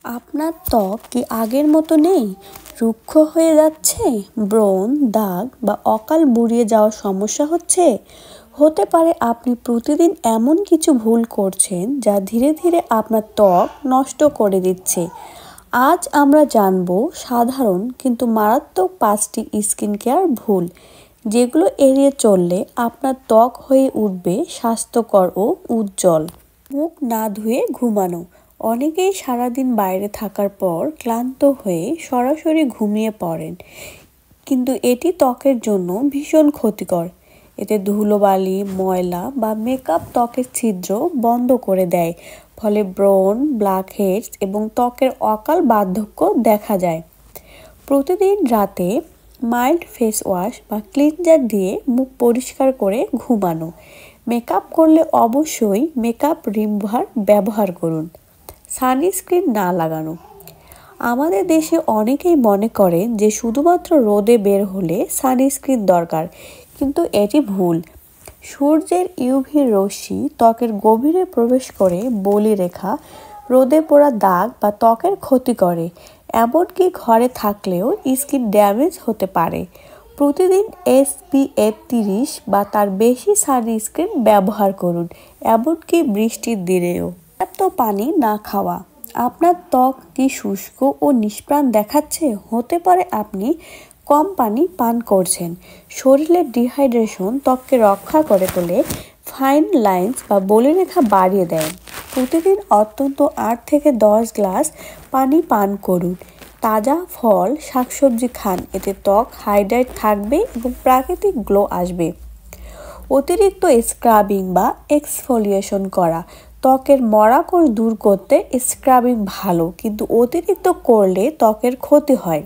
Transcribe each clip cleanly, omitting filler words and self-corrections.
আপনার ত্বক কি আগের মতো নেই? রুক্ষ হয়ে যাচ্ছে? ব্রণ, দাগ বা অকাল বুড়িয়ে যাওয়ার সমস্যা হচ্ছে? হতে পারে আপনি প্রতিদিন এমন কিছু ভুল করছেন যা ধীরে ধীরে আপনার ত্বক নষ্ট করে দিচ্ছে। আজ আমরা জানব সাধারণ কিন্তু মারাত্মক 5টি স্কিন কেয়ার ভুল, যেগুলো এড়িয়ে চললে আপনার ত্বক হয়ে উঠবে স্বাস্থ্যকর ও উজ্জ্বল। মুখ না ধুয়ে ঘুমানো। অনেকেই সারাদিন বাইরে থাকার পর ক্লান্ত হয়ে সরাসরি ঘুমিয়ে পড়েন, কিন্তু এটি ত্বকের জন্য ভীষণ ক্ষতিকর। এতে ধুলোবালি, ময়লা বা মেকআপ ত্বকের ছিদ্র বন্ধ করে দেয়, ফলে ব্রণ, ব্ল্যাকহেডস এবং ত্বকের অকাল বার্ধক্য দেখা যায়। প্রতিদিন রাতে মাইল্ড ফেস ওয়াশ বা ক্লিনজার দিয়ে মুখ পরিষ্কার করে ঘুমানো। মেকআপ করলে অবশ্যই মেকআপ রিমুভার ব্যবহার করুন। সানস্ক্রিন না লাগানো। আমাদের দেশে অনেকেই মনে করেন যে শুধুমাত্র রোদে বের হলে সানস্ক্রিন দরকার, কিন্তু এটি ভুল। সূর্যের ইউভি রশ্মি ত্বকের গভীরে প্রবেশ করে বলিরেখা, রোদে পোড়া দাগ বা ত্বকের ক্ষতি করে। এমনকি ঘরে থাকলেও স্কিন ড্যামেজ হতে পারে। প্রতিদিন SPF 30 বা তার বেশি সানস্ক্রিন ব্যবহার করুন, এমনকি বৃষ্টির দিনেও। পর্যাপ্ত পানি না খাওয়া। আপনার ত্বক কি শুষ্ক ও নিষ্প্রাণ দেখাচ্ছে? হতে পারে আপনি কম পানি পান করছেন। শরীরের ডিহাইড্রেশন ত্বককে রক্ষা করে তোলে, ফাইন লাইন্স বা বলিরেখা বাড়িয়ে দেয়। প্রতিদিন অন্তত 8 থেকে 10 গ্লাস পানি পান করুন। তাজা ফল, শাকসবজি খান, এতে ত্বক হাইড্রেট থাকবে এবং প্রাকৃতিক গ্লো আসবে। অতিরিক্ত স্ক্রাবিং বা এক্সফোলিয়েশন করা। ত্বকের মরা কোষ দূর করতে স্ক্রাবিং ভালো, কিন্তু অতিরিক্ত করলে ত্বকের ক্ষতি হয়।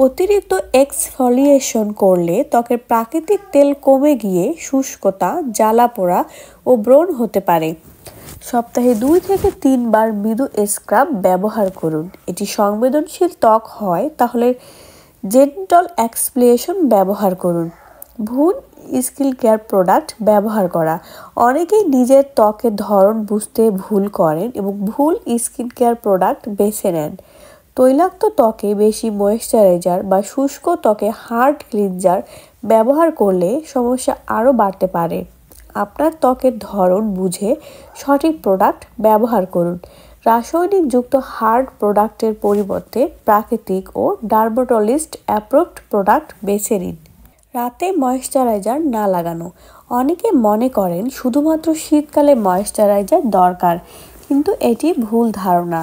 অতিরিক্ত এক্সফোলিয়েশন করলে ত্বকের প্রাকৃতিক তেল কমে গিয়ে শুষ্কতা, জ্বালা পোড়া ও ব্রণ হতে পারে। সপ্তাহে 2 থেকে 3 বার মৃদু স্ক্রাব ব্যবহার করুন। এটি সংবেদনশীল ত্বক হয় তাহলে জেন্টল এক্সফোলিয়েশন ব্যবহার করুন। ভুল স্কিন কেয়ার প্রোডাক্ট ব্যবহার করা। অনেকেই নিজের ত্বকের ধরন বুঝতে ভুল করেন এবং ভুল স্কিন কেয়ার প্রোডাক্ট বেছে নেন। তৈলাক্ত ত্বকে বেশি ময়েশ্চারাইজার বা শুষ্ক ত্বকে হার্ড ক্লিনজার ব্যবহার করলে সমস্যা আরও বাড়তে পারে। আপনার ত্বকের ধরন বুঝে সঠিক প্রোডাক্ট ব্যবহার করুন। রাসায়নিকযুক্ত হার্ড প্রোডাক্টের পরিবর্তে প্রাকৃতিক ও ডার্মাটোলজিস্ট অ্যাপ্রুভড প্রোডাক্ট বেছে নিন। রাতে ময়েশ্চারাইজার না লাগানো। অনেকে মনে করেন শুধুমাত্র শীতকালে ময়েশ্চারাইজার দরকার, কিন্তু এটি ভুল ধারণা।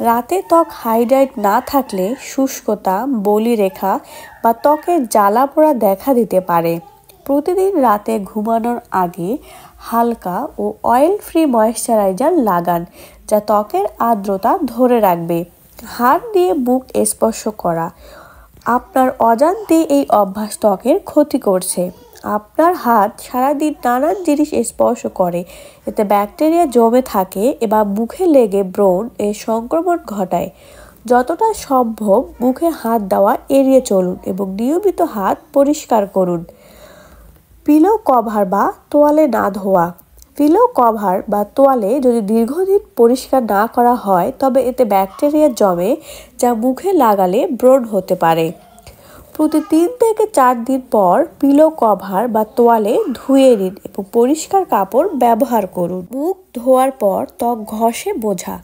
রাতে ত্বক হাইড্রেট না থাকলে শুষ্কতা, বলিরেখা বা ত্বকের জ্বালা পোড়া দেখা দিতে পারে। প্রতিদিন রাতে ঘুমানোর আগে হালকা ও অয়েল ফ্রি ময়েশ্চারাইজার লাগান, যা ত্বকের আর্দ্রতা ধরে রাখবে। হাত দিয়ে মুখ স্পর্শ করা। আপনার অজান্তে এই অভ্যাস ত্বকের ক্ষতি করছে। আপনার হাত সারাদিন নানান জিনিস স্পর্শ করে, এতে ব্যাকটেরিয়া জমে থাকে এবং মুখে লেগে ব্রণ এর সংক্রমণ ঘটায়। যতটা সম্ভব মুখে হাত দেওয়া এড়িয়ে চলুন এবং নিয়মিত হাত পরিষ্কার করুন। পিলো কভার বা তোয়ালে না ধোয়া। পিলো কভার বা তোয়ালে যদি দীর্ঘদিন পরিষ্কার না করা হয় তবে এতে ব্যাকটেরিয়া জমে, যা মুখে লাগালে ব্রণ হতে পারে। প্রতি 3 থেকে 4 দিন পর পিলো কভার বা তোয়ালে ধুয়ে নিন এবং পরিষ্কার কাপড় ব্যবহার করুন। মুখ ধোয়ার পর ত্বক ঘষে বোঝা।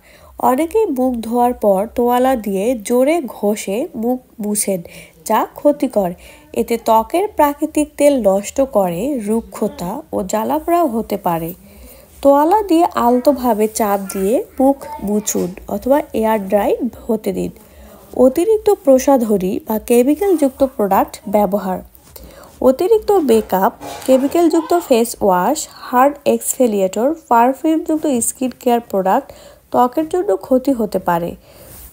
অনেকেই মুখ ধোয়ার পর তোয়ালা দিয়ে জোরে ঘষে মুখ মুছেন, যা ক্ষতিকর। এতে ত্বকের প্রাকৃতিক তেল নষ্ট করে, রুক্ষতা ও জ্বালাপোড়া হতে পারে। তোয়ালা দিয়ে আলতোভাবে চাপ দিয়ে মুখ মুছুন অথবা এয়ার ড্রাই হতে দিন। অতিরিক্ত প্রসাধনী বা কেমিক্যালযুক্ত প্রোডাক্ট ব্যবহার। অতিরিক্ত মেকআপ, কেমিক্যালযুক্ত ফেস ওয়াশ, হার্ড এক্সফোলিয়েটর, পারফিউমযুক্ত স্কিন কেয়ার প্রোডাক্ট ত্বকের জন্য ক্ষতি হতে পারে।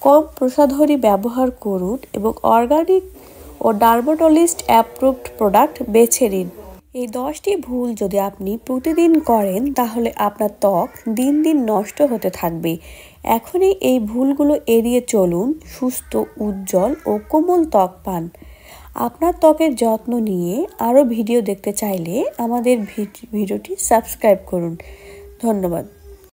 কম প্রসাধনী ব্যবহার করুন এবং অর্গানিক ও ডার্মাটোলজিস্ট অ্যাপ্রুভড প্রোডাক্ট বেছে নিন। এই 10টি ভুল যদি আপনি প্রতিদিন করেন তাহলে আপনার ত্বক দিন দিন নষ্ট হতে থাকবে। এখনই এই ভুলগুলো এড়িয়ে চলুন, সুস্থ, উজ্জ্বল ও কোমল ত্বক পান। আপনার ত্বকের যত্ন নিয়ে আরও ভিডিও দেখতে চাইলে আমাদের ভিডিওটি সাবস্ক্রাইব করুন। ধন্যবাদ।